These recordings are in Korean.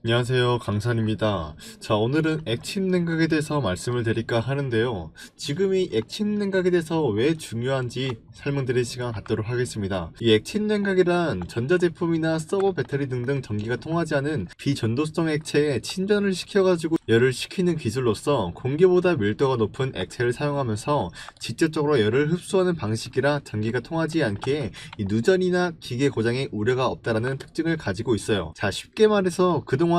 안녕하세요, 강산입니다. 자, 오늘은 액침 냉각에 대해서 말씀을 드릴까 하는데요. 지금 이 액침 냉각에 대해서 왜 중요한지 설명드릴 시간 갖도록 하겠습니다. 이 액침 냉각이란 전자제품이나 서버 배터리 등등 전기가 통하지 않은 비전도성 액체에 침전을 시켜가지고 열을 식히는 기술로서 공기보다 밀도가 높은 액체를 사용하면서 직접적으로 열을 흡수하는 방식이라 전기가 통하지 않기에 이 누전이나 기계 고장의 우려가 없다라는 특징을 가지고 있어요. 자, 쉽게 말해서 그동안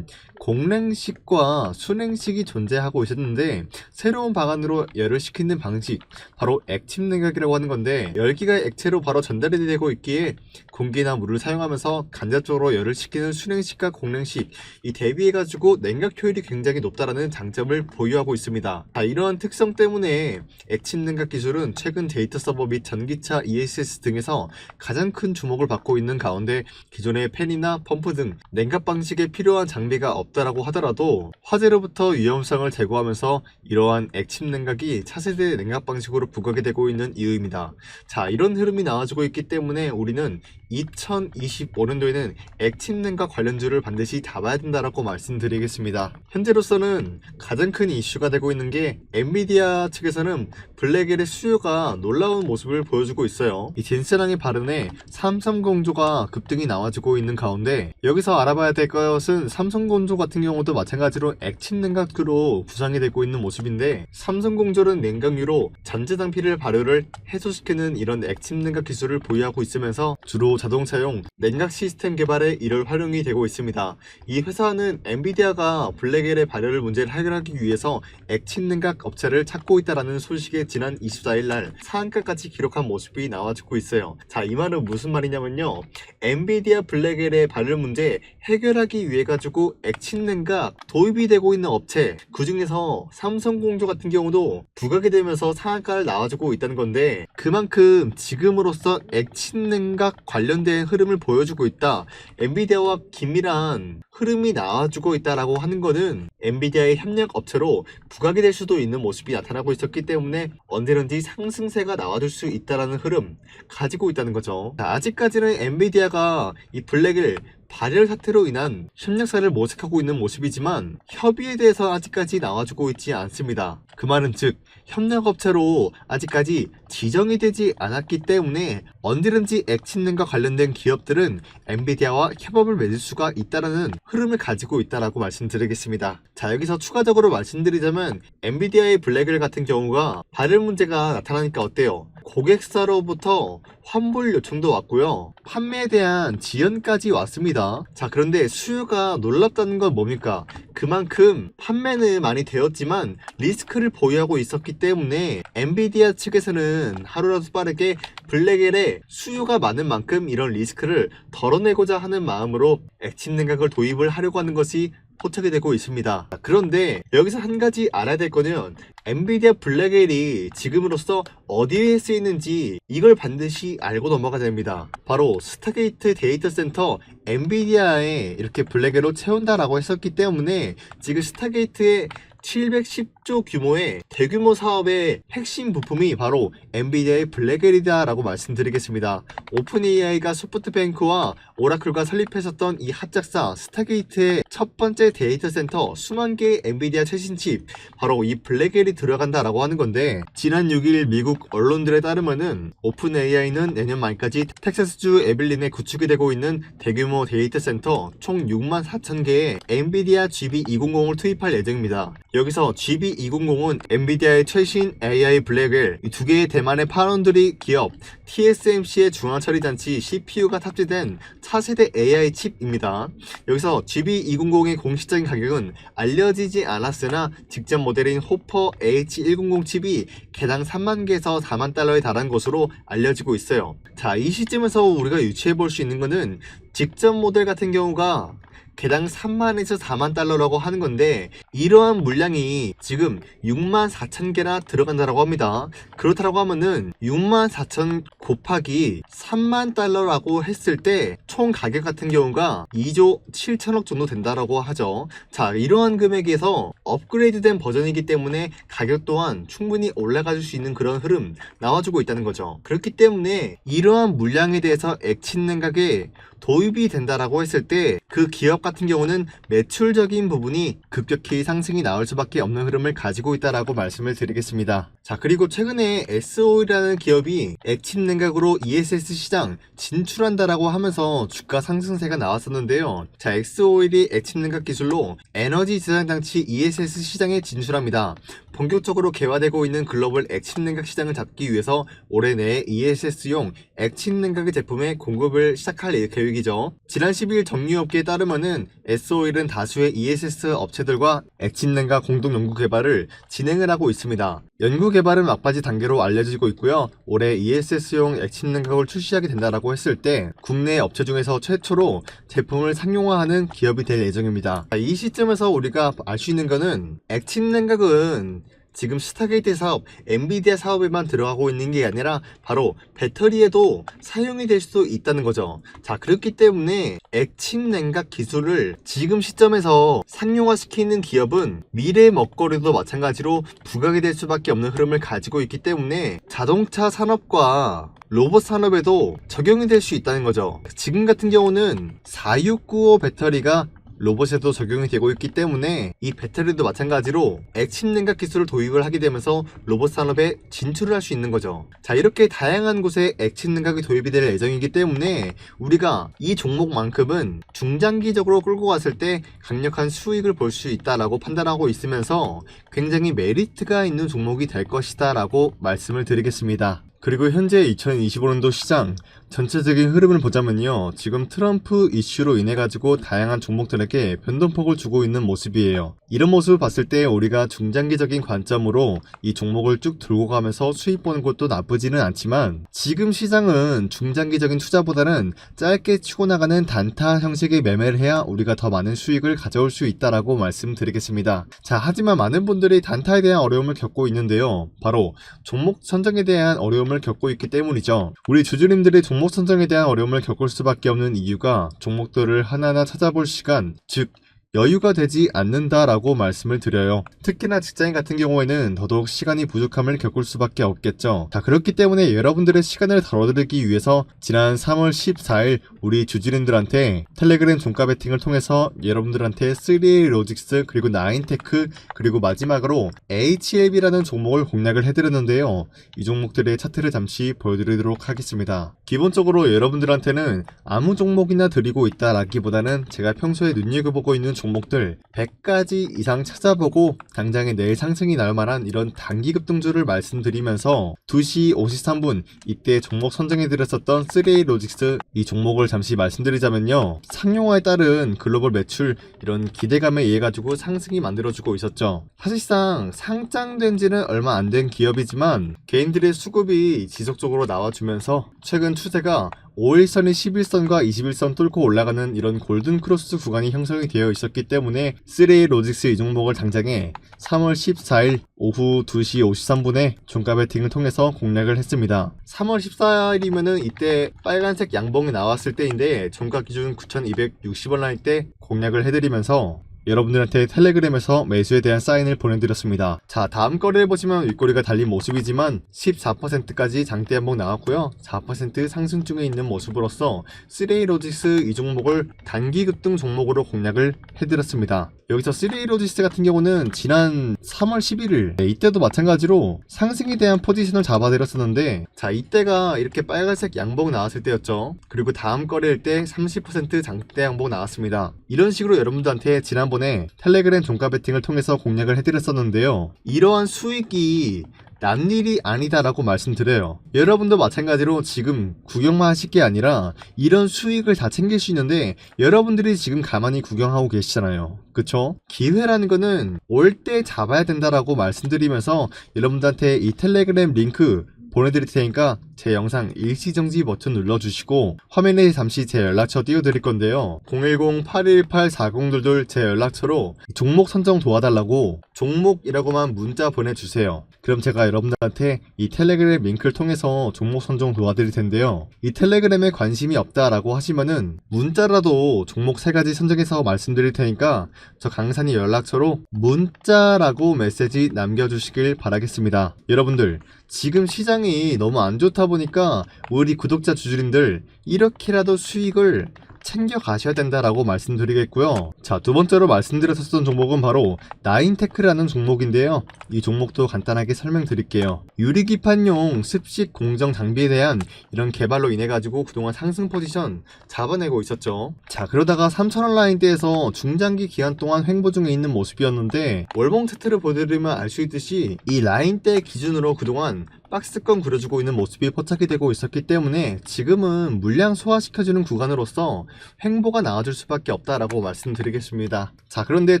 공냉식과 순냉식이 존재하고 있었는데 새로운 방안으로 열을 식히는 방식, 바로 액침 냉각이라고 하는 건데, 열기가 액체로 바로 전달이 되고 있기에 공기나 물을 사용하면서 간접적으로 열을 식히는 순냉식과 공냉식, 이 대비해가지고 냉각 효율이 굉장히 높다라는 장점을 보유하고 있습니다. 자, 이러한 특성 때문에 액침 냉각 기술은 최근 데이터 서버 및 전기차 ESS 등에서 가장 큰 주목을 받고 있는 가운데, 기존의 팬이나 펌프 등 냉각 방식에 필요한 장비가 없다라고 하더라도 화재로부터 위험성을 제거하면서 이러한 액침 냉각이 차세대 냉각 방식으로 부각이 되고 있는 이유입니다. 자, 이런 흐름이 나와주고 있기 때문에 우리는 2025년도에는 액침 냉각 관련주를 반드시 잡아야 된다라고 말씀드리겠습니다. 현재로서는 가장 큰 이슈가 되고 있는 게, 엔비디아 측에서는 블랙엘의 수요가 놀라운 모습을 보여주고 있어요. 이 젠슨항의 발언에 삼성공조가 급등이 나와주고 있는 가운데, 여기서 알아봐야 될 것은 삼성공조 같은 경우도 마찬가지로 액침 냉각으로 구성이 되고 있는 모습인데, 삼성공조는 냉각유로 전자장피를 발효를 해소시키는 이런 액침 냉각 기술을 보유하고 있으면서 주로 자동차용 냉각 시스템 개발에 이를 활용이 되고 있습니다. 이 회사는 엔비디아가 블랙엘의 발효를 문제를 해결하기 위해서 액침 냉각 업체를 찾고 있다라는 소식에 지난 24일 날 상한가까지 기록한 모습이 나와주고 있어요. 자, 이 말은 무슨 말이냐면요, 엔비디아 블랙엘의 발효 문제 해결하기 위해 가지고 액침 냉각 도입이 되고 있는 업체, 그 중에서 삼성공조 같은 경우도 부각이 되면서 상한가를 나와주고 있다는 건데, 그만큼 지금으로서 액침 냉각 관련된 흐름을 보여주고 있다, 엔비디아와 긴밀한 흐름이 나와주고 있다라고 하는 거는 엔비디아의 협력 업체로 부각이 될 수도 있는 모습이 나타나고 있었기 때문에 언제든지 상승세가 나와줄 수 있다라는 흐름 가지고 있다는 거죠. 자, 아직까지는 엔비디아가 이 블랙을 발열 사태로 인한 협력사를 모색하고 있는 모습이지만 협의에 대해서 아직까지 나와주고 있지 않습니다. 그 말은 즉, 협력업체로 아직까지 지정이 되지 않았기 때문에 언제든지 액침 냉각 관련된 기업들은 엔비디아와 협업을 맺을 수가 있다는 흐름을 가지고 있다라고 말씀드리겠습니다. 자, 여기서 추가적으로 말씀드리자면, 엔비디아의 블랙엘 같은 경우가 발열 문제가 나타나니까 어때요? 고객사로부터 환불 요청도 왔고요, 판매에 대한 지연까지 왔습니다. 자, 그런데 수요가 놀랍다는 건 뭡니까? 그만큼 판매는 많이 되었지만 리스크를 보유하고 있었기 때문에 엔비디아 측에서는 하루라도 빠르게 블랙엘의 수요가 많은 만큼 이런 리스크를 덜어내고자 하는 마음으로 액침 냉각을 도입을 하려고 하는 것이 포착이 되고 있습니다. 그런데 여기서 한 가지 알아야 될 거는, 엔비디아 블랙엘이 지금으로서 어디에 쓰이는지 이걸 반드시 알고 넘어가야 됩니다. 바로 스타게이트 데이터 센터 엔비디아에 이렇게 블랙엘로 채운다라고 했었기 때문에 지금 스타게이트의 710조 규모의 대규모 사업의 핵심 부품이 바로 엔비디아의 블랙엘이다 라고 말씀드리겠습니다. 오픈 AI가 소프트뱅크와 오라클과 설립했었던 이 합작사 스타게이트의 첫 번째 데이터 센터, 수만 개의 엔비디아 최신 칩, 바로 이 블랙엘이 들어간다 라고 하는 건데, 지난 6일 미국 언론들에 따르면은 오픈 AI는 내년 말까지 텍사스주 에빌린에 구축이 되고 있는 대규모 데이터 센터 총 64,000개의 엔비디아 GB200을 투입할 예정입니다. 여기서 GB200은 엔비디아의 최신 AI 블랙엘, 이 두 개의 대만의 파운드리 기업 TSMC의 중앙처리장치 CPU가 탑재된 차세대 AI 칩입니다. 여기서 GB200의 공식적인 가격은 알려지지 않았으나 직전 모델인 호퍼 H100 칩이 개당 3만 개에서 4만 달러에 달한 것으로 알려지고 있어요. 자, 이 시점에서 우리가 유추해 볼 수 있는 것은, 직전 모델 같은 경우가 개당 3만에서 4만 달러라고 하는 건데, 이러한 물량이 지금 6만 4천 개나 들어간다라고 합니다. 그렇다고 하면은 6만 4천 곱하기 3만 달러라고 했을 때 총 가격 같은 경우가 2조 7천억 정도 된다라고 하죠. 자, 이러한 금액에서 업그레이드된 버전이기 때문에 가격 또한 충분히 올라갈 수 있는 그런 흐름 나와주고 있다는 거죠. 그렇기 때문에 이러한 물량에 대해서 액침 냉각에 도입이 된다라고 했을 때 그 기업 같은 경우는 매출적인 부분이 급격히 상승이 나올 수밖에 없는 흐름을 가지고 있다라고 말씀을 드리겠습니다. 자, 그리고 최근에 S-Oil이라는 기업이 액침 냉각으로 ESS 시장 진출한다라고 하면서 주가 상승세가 나왔었는데요. 자, S-Oil이 액침 냉각 기술로 에너지 저장 장치 ESS 시장에 진출합니다. 본격적으로 개화되고 있는 글로벌 액침 냉각 시장을 잡기 위해서 올해 내에 ESS용 액침 냉각의 제품의 공급을 시작할 계획이죠. 지난 12일 정유업계에 따르면은 S-Oil은 다수의 ESS 업체들과 액침 냉각 공동 연구 개발을 진행을 하고 있습니다. 연구 개발은 막바지 단계로 알려지고 있고요. 올해 ESS용 액침 냉각을 출시하게 된다라고 했을 때 국내 업체 중에서 최초로 제품을 상용화하는 기업이 될 예정입니다. 이 시점에서 우리가 알 수 있는 거는 액침 냉각은 지금 스타게이트 사업, 엔비디아 사업에만 들어가고 있는 게 아니라 바로 배터리에도 사용이 될 수도 있다는 거죠. 자, 그렇기 때문에 액침 냉각 기술을 지금 시점에서 상용화시키는 기업은 미래 먹거리도 마찬가지로 부각이 될 수밖에 없는 흐름을 가지고 있기 때문에 자동차 산업과 로봇 산업에도 적용이 될 수 있다는 거죠. 지금 같은 경우는 4695 배터리가 로봇에도 적용이 되고 있기 때문에 이 배터리도 마찬가지로 액침 냉각 기술을 도입을 하게 되면서 로봇 산업에 진출을 할 수 있는 거죠. 자, 이렇게 다양한 곳에 액침 냉각이 도입이 될 예정이기 때문에 우리가 이 종목만큼은 중장기적으로 끌고 갔을 때 강력한 수익을 볼 수 있다라고 판단하고 있으면서 굉장히 메리트가 있는 종목이 될 것이다 라고 말씀을 드리겠습니다. 그리고 현재 2025년도 시장 전체적인 흐름을 보자면요, 지금 트럼프 이슈로 인해 가지고 다양한 종목들에게 변동폭을 주고 있는 모습이에요. 이런 모습을 봤을 때 우리가 중장기적인 관점으로 이 종목을 쭉 들고 가면서 수익 보는 것도 나쁘지는 않지만 지금 시장은 중장기적인 투자보다는 짧게 치고 나가는 단타 형식의 매매를 해야 우리가 더 많은 수익을 가져올 수 있다라고 말씀드리겠습니다. 자, 하지만 많은 분들이 단타에 대한 어려움을 겪고 있는데요, 바로 종목 선정에 대한 어려움을 겪고 있기 때문이죠. 우리 주주님들이 종목 선정에 대한 어려움을 겪을 수밖에 없는 이유가 종목들을 하나하나 찾아볼 시간, 즉 여유가 되지 않는다라고 말씀을 드려요. 특히나 직장인 같은 경우에는 더더욱 시간이 부족함을 겪을 수밖에 없겠죠. 자, 그렇기 때문에 여러분들의 시간을 덜어드리기 위해서 지난 3월 14일 우리 주주님들한테 텔레그램 종가 베팅을 통해서 여러분들한테 3A 로직스 그리고 나인테크 그리고 마지막으로 HLB라는 종목을 공략을 해드렸는데요. 이 종목들의 차트를 잠시 보여드리도록 하겠습니다. 기본적으로 여러분들한테는 아무 종목이나 드리고 있다라기보다는 제가 평소에 눈여겨보고 있는 종목들 100가지 이상 찾아보고 당장에 내일 상승이 날 만한 이런 단기 급등주를 말씀드리면서 2시 53분 이때 종목 선정해드렸었던 3A 로직스 이 종목을 잠시 말씀드리자면요, 상용화에 따른 글로벌 매출 이런 기대감에 의해 가지고 상승이 만들어지고 있었죠. 사실상 상장된 지는 얼마 안 된 기업이지만 개인들의 수급이 지속적으로 나와주면서 최근 추세가 5일선이 11선과 21선 뚫고 올라가는 이런 골든 크로스 구간이 형성이 되어 있었기 때문에 3A 로직스 이 종목을 당장에 3월 14일 오후 2시 53분에 종가 베팅을 통해서 공략을 했습니다. 3월 14일이면은 이때 빨간색 양봉이 나왔을 때인데 종가 기준 9,260원 라인 때 공략을 해드리면서 여러분들한테 텔레그램에서 매수에 대한 사인을 보내드렸습니다. 자, 다음 거래를 보시면 윗꼬리가 달린 모습이지만 14%까지 장대 한봉 나왔고요, 4% 상승 중에 있는 모습으로서 3A 로직스 이 종목을 단기 급등 종목으로 공략을 해드렸습니다. 여기서 3A 로직스 같은 경우는 지난 3월 11일 이때도 마찬가지로 상승에 대한 포지션을 잡아드렸었는데, 자, 이때가 이렇게 빨간색 양봉 나왔을 때였죠. 그리고 다음 거래일 때 30% 장대 양봉 나왔습니다. 이런 식으로 여러분들한테 지난번에 텔레그램 종가 베팅을 통해서 공략을 해드렸었는데요, 이러한 수익이 남일이 아니다라고 말씀드려요. 여러분도 마찬가지로 지금 구경만 하실 게 아니라 이런 수익을 다 챙길 수 있는데 여러분들이 지금 가만히 구경하고 계시잖아요. 그쵸? 기회라는 거는 올 때 잡아야 된다라고 말씀드리면서 여러분들한테 이 텔레그램 링크 보내드릴 테니까 제 영상 일시정지 버튼 눌러주시고 화면에 잠시 제 연락처 띄워드릴 건데요, 010-818-4022 제 연락처로 종목 선정 도와달라고 종목이라고만 문자 보내주세요. 그럼 제가 여러분들한테 이 텔레그램 링크를 통해서 종목 선정 도와드릴 텐데요, 이 텔레그램에 관심이 없다라고 하시면은 문자라도 종목 3가지 선정해서 말씀드릴 테니까 저 강산이 연락처로 문자라고 메시지 남겨주시길 바라겠습니다. 여러분들, 지금 시장이 너무 안 좋다 보니까 우리 구독자 주주님들 이렇게라도 수익을 챙겨 가셔야 된다라고 말씀드리겠고요. 자, 두 번째로 말씀드렸었던 종목은 바로 나인테크라는 종목인데요. 이 종목도 간단하게 설명드릴게요. 유리기판용 습식 공정 장비에 대한 이런 개발로 인해 가지고 그동안 상승 포지션 잡아내고 있었죠. 자, 그러다가 3,000원 라인대에서 중장기 기간 동안 횡보 중에 있는 모습이었는데, 월봉 차트를 보여드리면 알 수 있듯이 이 라인대 기준으로 그동안 박스권 그려주고 있는 모습이 포착이 되고 있었기 때문에 지금은 물량 소화시켜주는 구간으로서 횡보가 나와줄 수밖에 없다라고 말씀드리겠습니다. 자, 그런데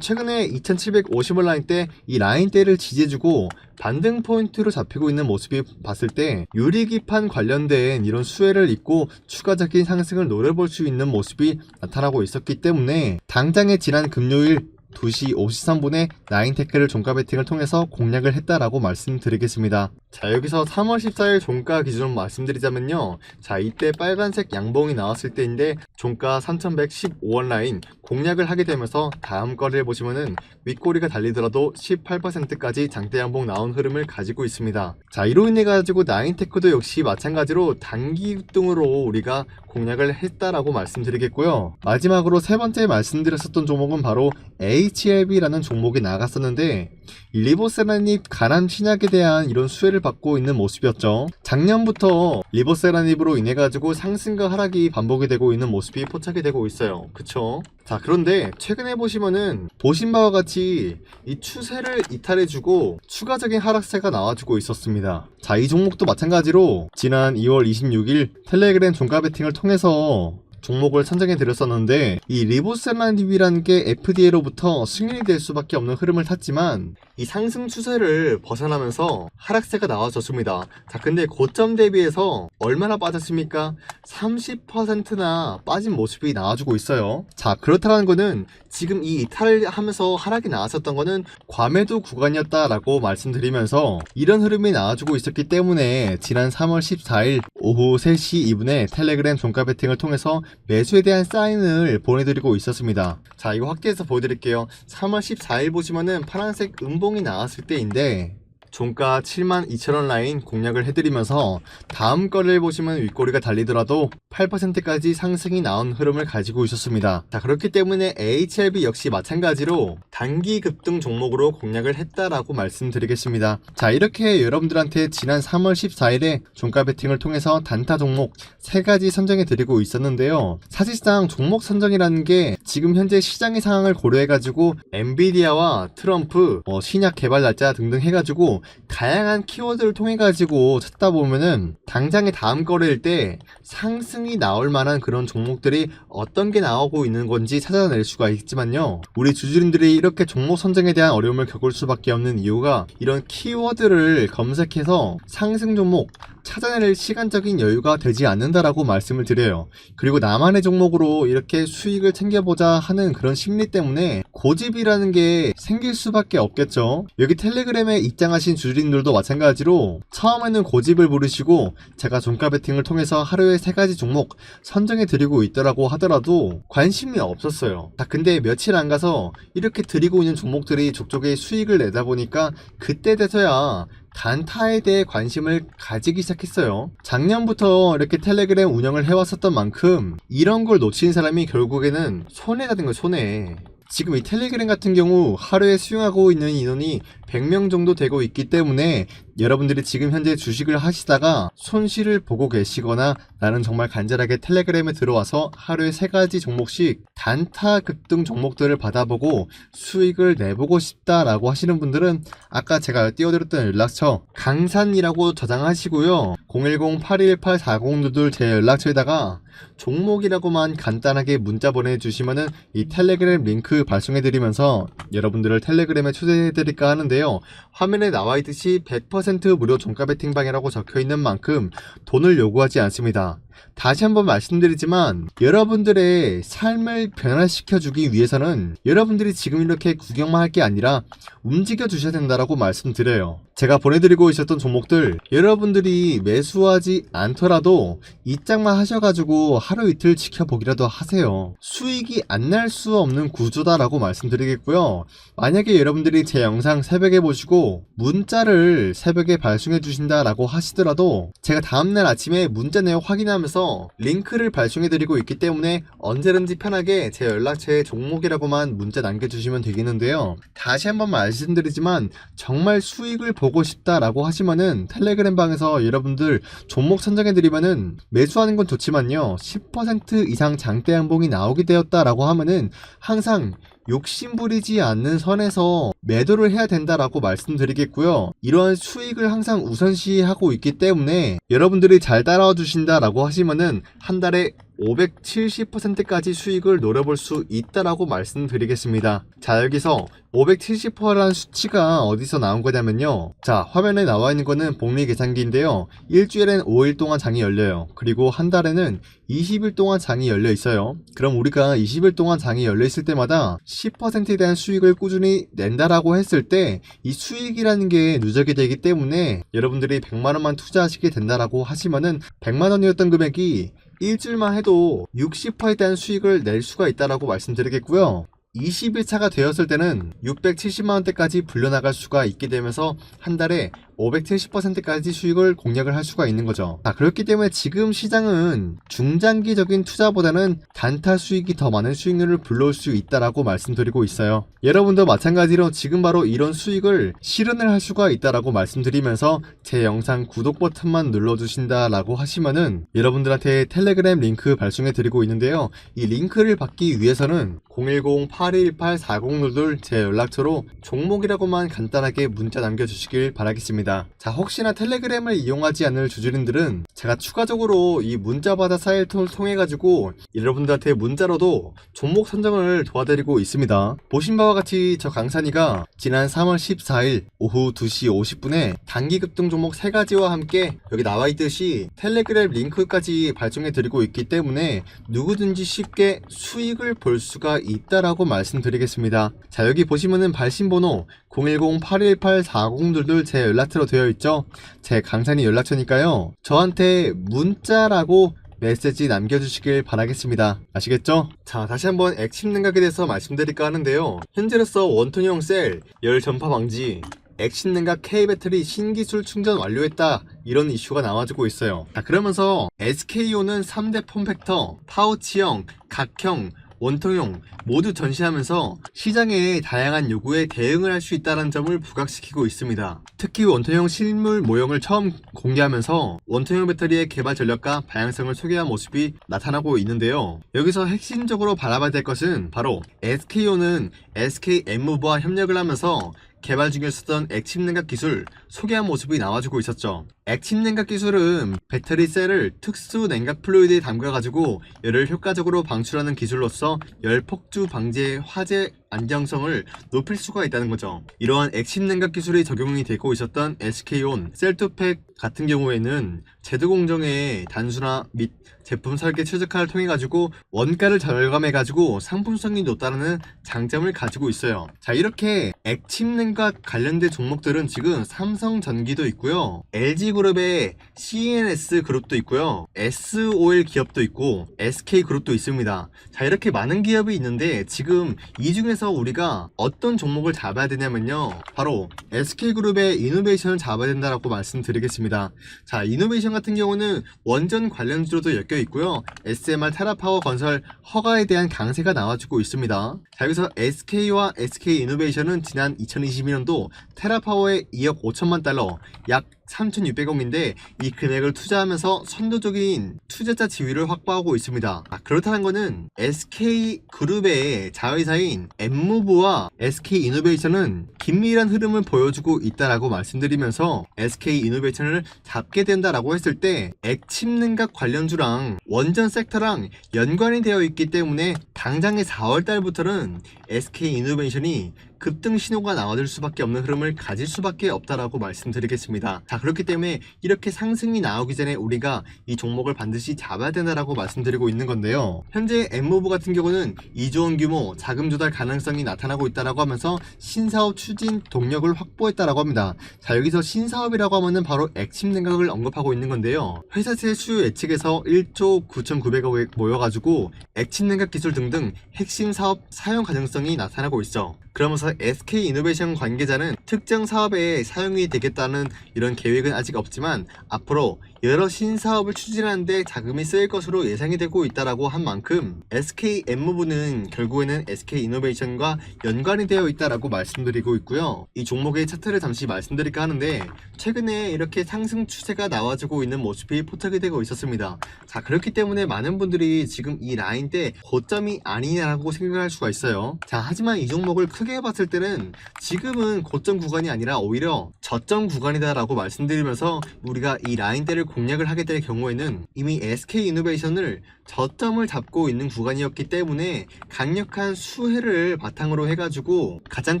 최근에 2750원 라인대 이 라인대를 지지해주고 반등 포인트로 잡히고 있는 모습이 봤을 때 유리기판 관련된 이런 수혜를 잇고 추가적인 상승을 노려볼 수 있는 모습이 나타나고 있었기 때문에 당장의 지난 금요일 2시 53분에 나인테크를 종가 베팅을 통해서 공략을 했다라고 말씀드리겠습니다. 자, 여기서 3월 14일 종가 기준으로 말씀드리자면요. 자, 이때 빨간색 양봉이 나왔을 때인데 종가 3115원 라인 공략을 하게 되면서 다음 거래를 보시면은 윗꼬리가 달리더라도 18%까지 장대 양봉 나온 흐름을 가지고 있습니다. 자, 이로 인해 가지고 나인테크도 역시 마찬가지로 단기 급등으로 우리가 공략을 했다라고 말씀드리겠고요. 마지막으로 세 번째 말씀드렸었던 종목은 바로 HLB라는 종목이 나갔었는데 리보세라닙 간암 신약에 대한 이런 수혜를 받고 있는 모습이었죠. 작년부터 리보세라닙으로 인해 가지고 상승과 하락이 반복이 되고 있는 모습이 포착이 되고 있어요. 그쵸? 자, 그런데 최근에 보시면은 보신 바와 같이 이 추세를 이탈해주고 추가적인 하락세가 나와주고 있었습니다. 자, 이 종목도 마찬가지로 지난 2월 26일 텔레그램 종가 베팅을 통해서 종목을 선정해 드렸었는데 이 리보세라닙이라는 게 FDA로부터 승인이 될 수밖에 없는 흐름을 탔지만 이 상승 추세를 벗어나면서 하락세가 나와줬습니다. 자, 근데 고점 대비해서 얼마나 빠졌습니까? 30%나 빠진 모습이 나와주고 있어요. 자, 그렇다는 거는 지금 이 이탈을 하면서 하락이 나왔었던 거는 과매도 구간이었다라고 말씀드리면서 이런 흐름이 나와주고 있었기 때문에 지난 3월 14일 오후 3시 2분에 텔레그램 종가 베팅을 통해서 매수에 대한 사인을 보내드리고 있었습니다. 자, 이거 확대해서 보여드릴게요. 3월 14일 보시면은 파란색 음봉이 나왔을 때인데 종가 72,000원 라인 공략을 해드리면서 다음 거래를 보시면 윗꼬리가 달리더라도 8%까지 상승이 나온 흐름을 가지고 있었습니다. 자, 그렇기 때문에 HLB 역시 마찬가지로 단기 급등 종목으로 공략을 했다라고 말씀드리겠습니다. 자, 이렇게 여러분들한테 지난 3월 14일에 종가 베팅을 통해서 단타 종목 3가지 선정해 드리고 있었는데요. 사실상 종목 선정이라는 게 지금 현재 시장의 상황을 고려해가지고 엔비디아와 트럼프, 신약 개발 날짜 등등 해가지고 다양한 키워드를 통해 가지고 찾다 보면은 당장의 다음 거래일 때 상승이 나올 만한 그런 종목들이 어떤 게 나오고 있는 건지 찾아낼 수가 있지만요. 우리 주주님들이 이렇게 종목 선정에 대한 어려움을 겪을 수밖에 없는 이유가 이런 키워드를 검색해서 상승 종목 찾아낼 시간적인 여유가 되지 않는다라고 말씀을 드려요. 그리고 나만의 종목으로 이렇게 수익을 챙겨보자 하는 그런 심리 때문에 고집이라는 게 생길 수밖에 없겠죠. 여기 텔레그램에 입장하신 주주님들도 마찬가지로 처음에는 고집을 부르시고 제가 종가 베팅을 통해서 하루에 3가지 종목 선정해 드리고 있더라고 하더라도 관심이 없었어요. 자, 근데 며칠 안 가서 이렇게 드리고 있는 종목들이 족족의 수익을 내다 보니까 그때 돼서야 단타에 대해 관심을 가지기 시작했어요. 작년부터 이렇게 텔레그램 운영을 해왔었던 만큼 이런 걸 놓친 사람이 결국에는 손해라는 거예요. 손해. 지금 이 텔레그램 같은 경우 하루에 수용하고 있는 인원이 100명 정도 되고 있기 때문에 여러분들이 지금 현재 주식을 하시다가 손실을 보고 계시거나 나는 정말 간절하게 텔레그램에 들어와서 하루에 3가지 종목씩 단타 급등 종목들을 받아보고 수익을 내보고 싶다라고 하시는 분들은 아까 제가 띄워드렸던 연락처 강산이라고 저장하시고요. 010-818-4022 제 연락처에다가 종목이라고만 간단하게 문자 보내주시면은 이 텔레그램 링크 발송해드리면서 여러분들을 텔레그램에 초대해드릴까 하는데요. 화면에 나와있듯이 100% 무료 종가 베팅방이라고 적혀있는 만큼 돈을 요구하지 않습니다. 다시 한번 말씀드리지만 여러분들의 삶을 변화시켜주기 위해서는 여러분들이 지금 이렇게 구경만 할 게 아니라 움직여 주셔야 된다라고 말씀드려요. 제가 보내드리고 있었던 종목들 여러분들이 매수하지 않더라도 입장만 하셔가지고 하루 이틀 지켜보기라도 하세요. 수익이 안 날 수 없는 구조다라고 말씀드리겠고요. 만약에 여러분들이 제 영상 새벽에 보시고 문자를 새벽에 발송해 주신다라고 하시더라도 제가 다음날 아침에 문자 내용 확인하면서 하면서 링크를 발송해드리고 있기 때문에 언제든지 편하게 제 연락처에 종목이라고만 문자 남겨주시면 되겠는데요. 다시 한번 말씀드리지만 정말 수익을 보고 싶다라고 하시면은 텔레그램 방에서 여러분들 종목 선정해드리면은 매수하는 건 좋지만요, 10% 이상 장대 양봉이 나오게 되었다라고 하면은 항상 욕심부리지 않는 선에서 매도를 해야 된다라고 말씀드리겠고요. 이러한 수익을 항상 우선시하고 있기 때문에 여러분들이 잘 따라와 주신다라고 하시면은 한 달에 570%까지 수익을 노려볼 수 있다라고 말씀드리겠습니다. 자, 여기서 570%라는 수치가 어디서 나온 거냐면요, 자, 화면에 나와 있는 거는 복리 계산기인데요, 일주일엔 5일 동안 장이 열려요. 그리고 한 달에는 20일 동안 장이 열려 있어요. 그럼 우리가 20일 동안 장이 열려 있을 때마다 10%에 대한 수익을 꾸준히 낸다라고 했을 때 이 수익이라는 게 누적이 되기 때문에 여러분들이 100만원만 투자하시게 된다라고 하시면은 100만원이었던 금액이 일주일만 해도 60%에 대한 수익을 낼 수가 있다라고 말씀드리겠고요. 20일차가 되었을 때는 670만원대까지 불려나갈 수가 있게 되면서 한 달에 570%까지 수익을 공략을 할 수가 있는 거죠. 그렇기 때문에 지금 시장은 중장기적인 투자보다는 단타 수익이 더 많은 수익률을 불러올 수 있다라고 말씀드리고 있어요. 여러분도 마찬가지로 지금 바로 이런 수익을 실현을 할 수가 있다라고 말씀드리면서 제 영상 구독 버튼만 눌러주신다라고 하시면은 여러분들한테 텔레그램 링크 발송해 드리고 있는데요. 이 링크를 받기 위해서는 010-8218-4022 제 연락처로 종목이라고만 간단하게 문자 남겨주시길 바라겠습니다. 자, 혹시나 텔레그램을 이용하지 않을 주주님들은 제가 추가적으로 이 문자받아 사이트를 통해 가지고 여러분들한테 문자로도 종목 선정을 도와드리고 있습니다. 보신 바와 같이 저 강산이가 지난 3월 14일 오후 2시 50분에 단기 급등 종목 3가지와 함께 여기 나와 있듯이 텔레그램 링크까지 발송해 드리고 있기 때문에 누구든지 쉽게 수익을 볼 수가 있다라고 말씀드리겠습니다. 자, 여기 보시면은 발신번호 010-818-4022 제 연락처로 되어 있죠. 제 강산이 연락처니까요, 저한테 문자라고 메시지 남겨주시길 바라겠습니다. 아시겠죠? 자, 다시 한번 액침 냉각에 대해서 말씀드릴까 하는데요, 현재로서 원통형 셀, 열 전파 방지, 액침 냉각 K배터리 신기술 충전 완료했다, 이런 이슈가 나와주고 있어요. 자, 그러면서 SK온은 3대 폼팩터, 파우치형, 각형, 원통형 모두 전시하면서 시장의 다양한 요구에 대응을 할 수 있다는 점을 부각시키고 있습니다. 특히 원통형 실물 모형을 처음 공개하면서 원통형 배터리의 개발 전략과 다양성을 소개한 모습이 나타나고 있는데요. 여기서 핵심적으로 바라봐야 될 것은 바로 SK온은 SK N무브와 협력을 하면서 개발 중이었던 액침 냉각 기술 소개한 모습이 나와주고 있었죠. 액침 냉각 기술은 배터리 셀을 특수 냉각 플루이드에 담가가지고 열을 효과적으로 방출하는 기술로서 열 폭주 방지의 화재 안정성을 높일 수가 있다는 거죠. 이러한 액침 냉각 기술이 적용이 되고 있었던 SK온 셀2팩 같은 경우에는 제도 공정의 단순화 및 제품 설계 최적화를 통해 가지고 원가를 절감해 가지고 상품성이 높다는 장점을 가지고 있어요. 자, 이렇게 액침 냉각 관련된 종목들은 지금 삼성전기도 있고요, LG그룹의 CNS 그룹도 있고요, SOL 기업도 있고 SK그룹도 있습니다. 자, 이렇게 많은 기업이 있는데 지금 이 중에서 우리가 어떤 종목을 잡아야 되냐면요, 바로 SK그룹의 이노베이션을 잡아야 된다라고 말씀드리겠습니다. 자, 이노베이션 같은 경우는 원전 관련주로도 엮여 있고요, SMR 테라파워 건설 허가에 대한 강세가 나와주고 있습니다. 자, 여기서 SK와 SK이노베이션은 지난 2022년도 테라파워의 2억 5천만 달러, 약 3,600억인데 이 금액을 투자하면서 선도적인 투자자 지위를 확보하고 있습니다. 그렇다는 것은 SK그룹의 자회사인 N무브와 SK이노베이션은 긴밀한 흐름을 보여주고 있다라고 말씀드리면서 SK이노베이션을 잡게 된다라고 했을 때 액침 냉각 관련주랑 원전 섹터랑 연관이 되어 있기 때문에 당장의 4월달부터는 SK이노베이션이 급등 신호가 나와줄 수밖에 없는 흐름을 가질 수밖에 없다라고 말씀드리겠습니다. 자, 그렇기 때문에 이렇게 상승이 나오기 전에 우리가 이 종목을 반드시 잡아야 된다라고 말씀드리고 있는 건데요. 현재 N무브 같은 경우는 2조 원 규모 자금 조달 가능성이 나타나고 있다라고 하면서 신사업 추진 동력을 확보했다라고 합니다. 자, 여기서 신사업이라고 하면은 바로 액침 냉각을 언급하고 있는 건데요. 회사채 수요 예측에서 1조 9,900억에 모여가지고 액침 냉각 기술 등등 핵심 사업 사용 가능성이 나타나고 있어. 그러면서 SK이노베이션 관계자는 특정 사업에 사용이 되겠다는 이런 계획은 아직 없지만 앞으로 여러 신사업을 추진하는데 자금이 쓰일 것으로 예상이 되고 있다라고 한 만큼 SKM-Move는 결국에는 SK이노베이션과 연관이 되어 있다라고 말씀드리고 있고요. 이 종목의 차트를 잠시 말씀드릴까 하는데 최근에 이렇게 상승 추세가 나와주고 있는 모습이 포착이 되고 있었습니다. 자, 그렇기 때문에 많은 분들이 지금 이 라인대 고점이 아니냐라고 생각할 수가 있어요. 자, 하지만 이 종목을 크게 봤을 때는 지금은 고점 구간이 아니라 오히려 저점 구간이다라고 말씀드리면서 우리가 이 라인대를 공략을 하게 될 경우에는 이미 SK이노베이션을 저점을 잡고 있는 구간이었기 때문에 강력한 수혜를 바탕으로 해가지고 가장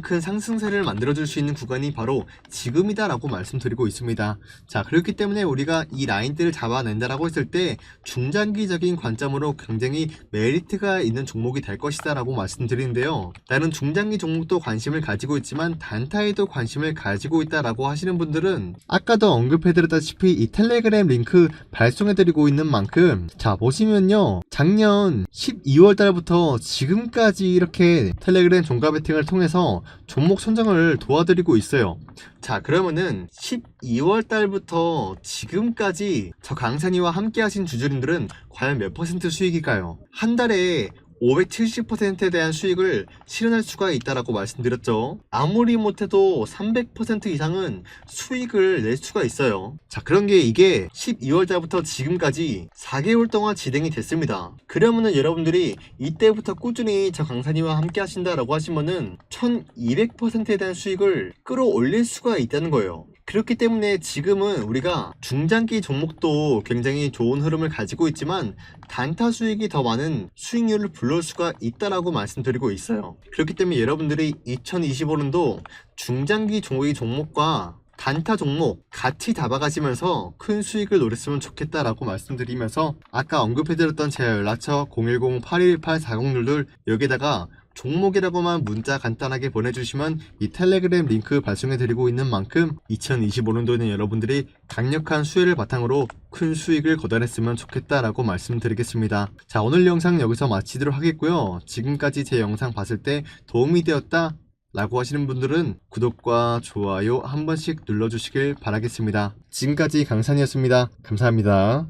큰 상승세를 만들어줄 수 있는 구간이 바로 지금이다라고 말씀드리고 있습니다. 자, 그렇기 때문에 우리가 이 라인대를 잡아낸다라고 했을 때 중장기적인 관점으로 굉장히 메리트가 있는 종목이 될 것이다 라고 말씀드리는데요. 나는 중장기 종목도 관심을 가지고 있지만 단타에도 관심을 가지고 있다라고 하시는 분들은 아까도 언급해드렸다시피 이 텔레그램 링크 발송해드리고 있는 만큼 자, 보시면요, 작년 12월 달부터 지금까지 이렇게 텔레그램 종가 베팅을 통해서 종목 선정을 도와드리고 있어요. 자, 그러면은 12월 달부터 지금까지 저 강산이와 함께 하신 주주님들은 과연 몇 퍼센트 수익일까요? 한 달에 570%에 대한 수익을 실현할 수가 있다라고 말씀드렸죠. 아무리 못해도 300% 이상은 수익을 낼 수가 있어요. 자, 그런 게 이게 12월 달부터 지금까지 4개월 동안 진행이 됐습니다. 그러면은 여러분들이 이때부터 꾸준히 저 강사님과 함께 하신다라고 하시면은 1200%에 대한 수익을 끌어올릴 수가 있다는 거예요. 그렇기 때문에 지금은 우리가 중장기 종목도 굉장히 좋은 흐름을 가지고 있지만 단타 수익이 더 많은 수익률을 불러올 수가 있다라고 말씀드리고 있어요. 그렇기 때문에 여러분들이 2025년도 중장기 종목과 단타 종목 같이 잡아가시면서 큰 수익을 노렸으면 좋겠다라고 말씀드리면서 아까 언급해드렸던 제 연락처 010-8118-4022 여기다가 종목이라고만 문자 간단하게 보내주시면 이 텔레그램 링크 발송해드리고 있는 만큼 2025년도에는 여러분들이 강력한 수혜를 바탕으로 큰 수익을 거둬냈으면 좋겠다라고 말씀드리겠습니다. 자, 오늘 영상 여기서 마치도록 하겠고요. 지금까지 제 영상 봤을 때 도움이 되었다 라고 하시는 분들은 구독과 좋아요 한 번씩 눌러주시길 바라겠습니다. 지금까지 강산이었습니다. 감사합니다.